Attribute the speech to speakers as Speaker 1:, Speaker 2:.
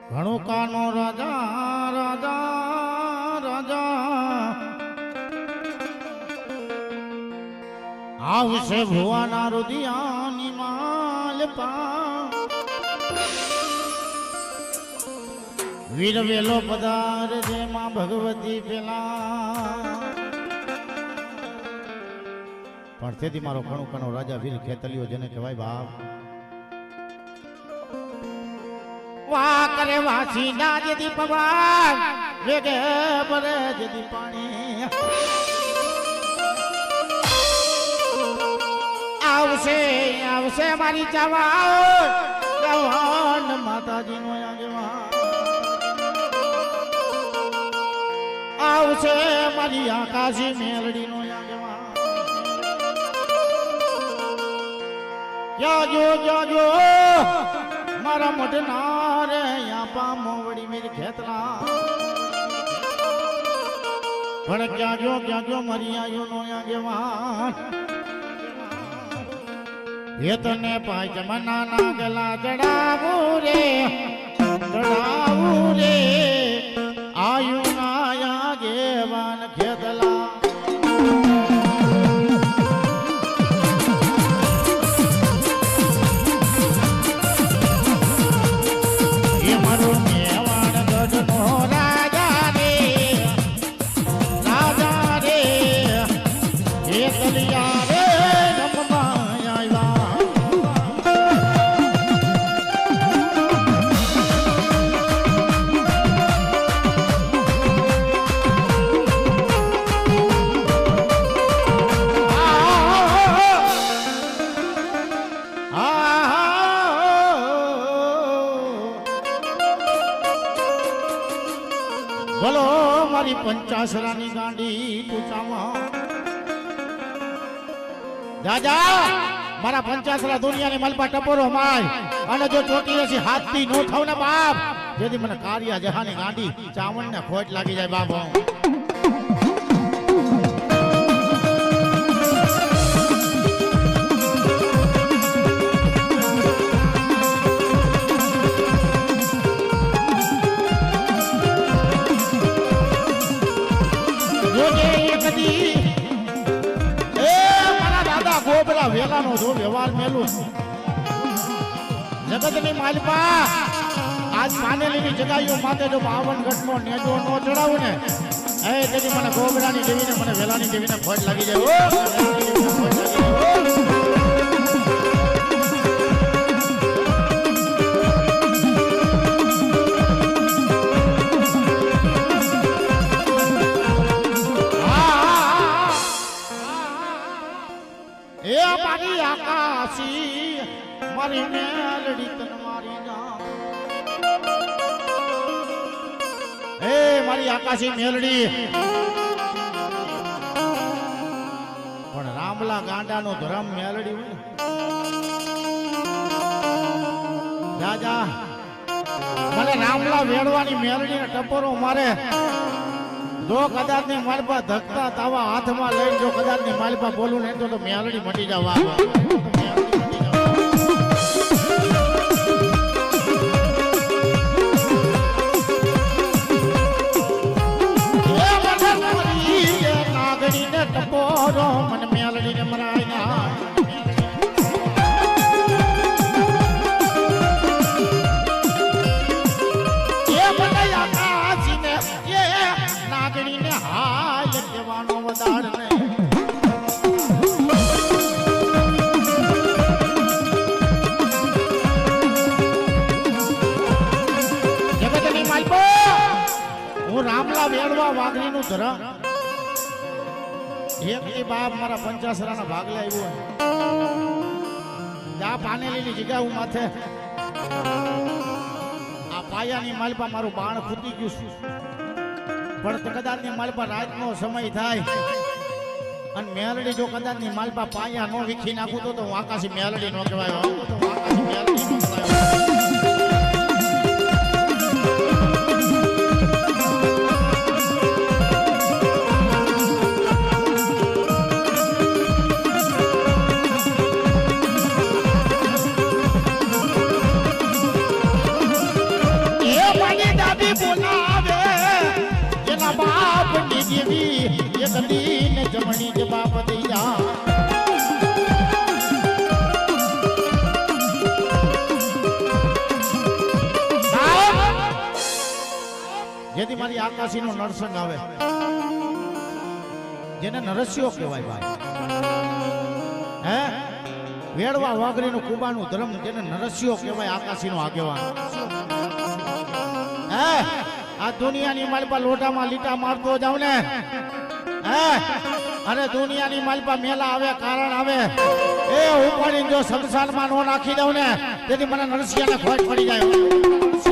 Speaker 1: ઘણું કાનો રાજા રાજા રાજા આવશે ભુવાના રુદિયાની માલપા વીર વેલો પધાર જેમાં ભગવતી પેલા પણ તેથી મારો ઘણું કાનો રાજા વીર ખેતલિયો જેને કહેવાય બાપ વાહ કરે વાસી ના જેદી પવન વેગે બરે જેદી પાણી આવશે આવશે મારી જવાન જવાન માતાજી નો આગેવાન આવશે મારી આકાશી મેલડી નો આગેવાન જાજો મારા મઢના રે યાપા મોવડી મેર ખેતલા પણ ક્યાં જો મરી આયો નો આગેવાન એ તને પાંચ મનાના ગલા ચડાવું રે આયુ ના આગેવાન ખેતલા બોલો મારી પંચાસરાની ગાંડી પૂછામાં જાજા મારા પંચાસરા દુનિયાની મલપા ટપોરો માય અને જો ચોટી હશે હાથથી નો થાવ ને બાપ જેથી મને કારિયા જહાની ગાંડી ચાવણ ને ખોટ લાગી જાય બાપ વેલાનો જો વ્યવહાર મેલું જગતની માલપા આજ માનેલીની જગાઈઓ માથે જો 52 ગઢનો નેજો નો ચડાવું ને એ તેથી મને ગોબરાની દેવીને મને વેલાની દેવીને ખોટ લાગી જાય મારી આકાશી મારી મેલડી તન મારી જામ હે મારી આકાશી મેલડી પણ રામલા ગાંડાનો ધરમ મેલડી હોય રાજા મને રામલા વેડવાની મેલડી ને ટપોરો મારે જો કદાચ ની માલપા ધકતા તાવા હાથમાં લઈને જો કદાચ ની માલપા બોલું ને તો મેલડી મટી જવા નાગડી ને ટપોરો મને મેલડી ને મરાય નાગણીને હાલ કહેવાનો વધાર નહીં જગતની માલપો હું રામલા વેડવા વાઘરીનું ધરમ એક બાપ મારા પંચાસરાના ભાગલે આવ્યો જા પાનેલીની જગ્યા માથે આ પાયાની માલપા મારું બાણ ખૂટી ગયું પણ કદાચની માલપા રાતનો સમય થાય અને મેલડી જો કદાચની માલપા પાયા નો વીખી નાખું તો હું આકાશી મેલડી નો કહેવાય આકાશી મેલડી નો કહેવાય બોલાવે એના બાપની જેવી એક દીન જમણી જ બાપ દઈયા જેથી મારી આકાશીનો નરસંગ આવે જેને નરસ્યો કહેવાય ભાઈ હે વેડવા વાઘરીનું કુબાનું ધર્મ જેને નરસ્યો કહેવાય આકાશીનો આગેવાન હે આ દુનિયાની માલપા લોટામાં લીટા મારતો જાવ ને હે અરે દુનિયાની માલપા મેલા આવે કારણ આવે એ ઉપાડીને જો સંસારમાં નો નાખી દઉં ને તેથી મને નરસિયાને ખોટ પડી જાય